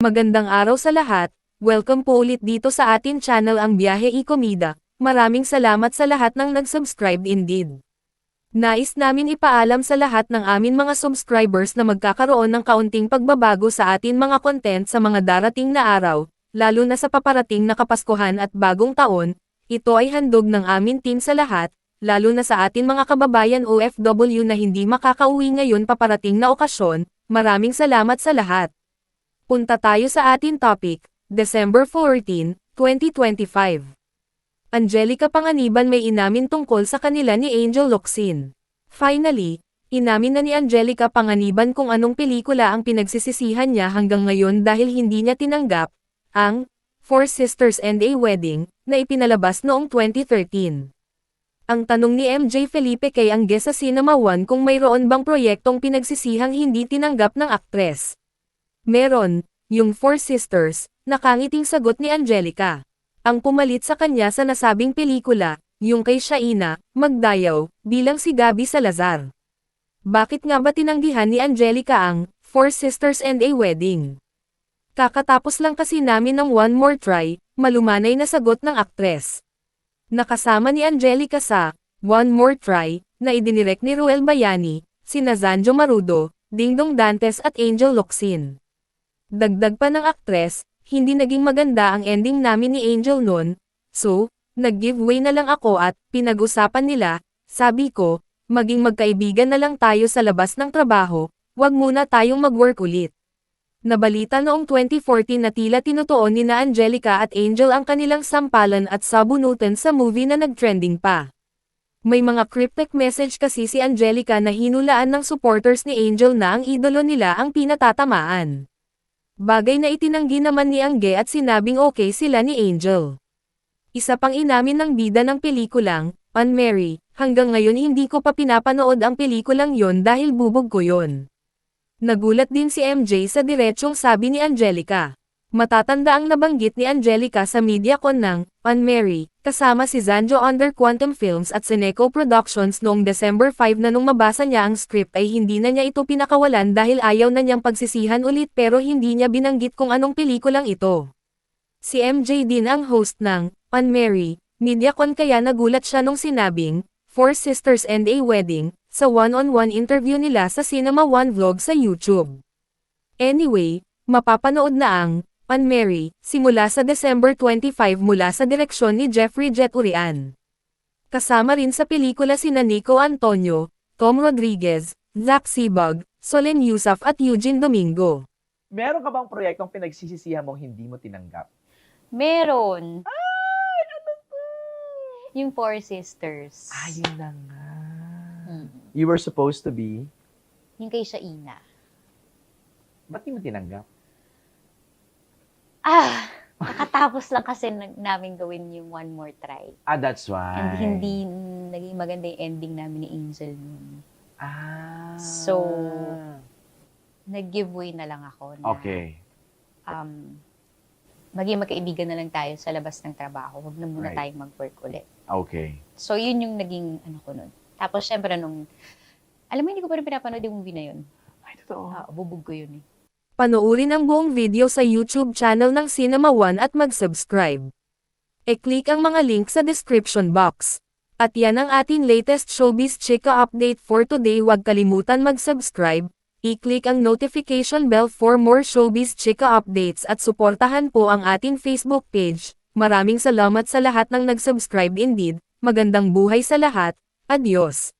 Magandang araw sa lahat, welcome po ulit dito sa atin channel ang Biyahe i-Komida. Maraming salamat sa lahat ng nag-subscribe indeed. Nais namin ipaalam sa lahat ng amin mga subscribers na magkakaroon ng kaunting pagbabago sa atin mga content sa mga darating na araw, lalo na sa paparating na Kapaskuhan at Bagong Taon. Ito ay handog ng amin team sa lahat, lalo na sa atin mga kababayan OFW na hindi makakauwi ngayon paparating na okasyon. Maraming salamat sa lahat. Punta tayo sa atin topic, December 14, 2025. Angelica Panganiban may inamin tungkol sa kanila ni Angel Locsin. Finally, inamin na ni Angelica Panganiban kung anong pelikula ang pinagsisisihan niya hanggang ngayon dahil hindi niya tinanggap ang Four Sisters and a Wedding na ipinalabas noong 2013. Ang tanong ni MJ Felipe kay Angge sa Cinema One kung mayroon bang proyektong pinagsisihang hindi tinanggap ng aktres. Meron, yung Four Sisters, nakangiting sagot ni Angelica. Ang pumalit sa kanya sa nasabing pelikula, yung kay Shaina Magdayaw, bilang si Gabby Salazar. Bakit nga ba tinanggihan ni Angelica ang Four Sisters and a Wedding? Kakatapos lang kasi namin ng One More Try, malumanay na sagot ng aktres. Nakasama ni Angelica sa One More Try, na idinirect ni Ruel Bayani, sina Zanjo Marudo, Dingdong Dantes at Angel Locsin. Dagdag pa ng aktres, hindi naging maganda ang ending namin ni Angel noon, so, nag-giveaway na lang ako at pinag-usapan nila, sabi ko, maging magkaibigan na lang tayo sa labas ng trabaho, wag muna tayong mag-work ulit. Nabalita noong 2014 na tila tinutuon ni na Angelica at Angel ang kanilang sampalan at sabunutan sa movie na nag-trending pa. May mga cryptic message kasi si Angelica na hinulaan ng supporters ni Angel na ang idolo nila ang pinatatamaan. Bagay na itinanggi naman ni Angge at sinabing okay sila ni Angel. Isa pang inamin ng bida ng pelikulang, Pan Mary, hanggang ngayon hindi ko pa pinapanood ang pelikulang yon dahil bubog ko yon. Nagulat din si MJ sa diretsyong sabi ni Angelica. Matatanda ang nabanggit ni Angelica sa MediaCon ng Pan Mary, kasama si Zanjo under Quantum Films at Seneco Productions noong December 5 na nung mabasa niya ang script ay hindi na niya ito pinakawalan dahil ayaw na niyang pagsisihan ulit pero hindi niya binanggit kung anong pelikulang ito. Si MJ din ang host ng Pan Mary, MediaCon kaya nagulat siya nung sinabing Four Sisters and a Wedding sa one-on-one interview nila sa Cinema One vlog sa YouTube. Anyway, mapapanood na ang Pan Mary, simula sa December 25 mula sa direksyon ni Jeffrey Jet Urian. Kasama rin sa pelikula sina Nico Antonio, Tom Rodriguez, Zach Sibag, Solen Yusuf at Eugene Domingo. Meron ka bang proyektong pinagsisisihan mong hindi mo tinanggap? Meron. Ay, ano to? Yung Four Sisters. Ayun na nga. You were supposed to be? Yung kay Shaina. Ba't di mo tinanggap? Nakatapos lang kasi namin gawin yung One More Try. That's why. And hindi naging maganda yung ending namin ni Angel nun. So, nag-giveaway na lang ako na Okay. maging magkaibigan na lang tayo sa labas ng trabaho. Huwag na muna Right. tayong mag-work ulit. Okay. So, yun yung naging ano ko nun. Tapos, syempre, alam mo, hindi ko pa rin pinapanood yung movie na yun. Ay, totoo. Bubog ko yun eh. Panoorin ang buong video sa YouTube channel ng Cinema One at mag-subscribe. E-click ang mga link sa description box. At yan ang ating latest showbiz chika update for today. Huwag kalimutan mag-subscribe, i-click ang notification bell for more showbiz chika updates at suportahan po ang ating Facebook page. Maraming salamat sa lahat ng nag-subscribe indeed. Magandang buhay sa lahat. Adios.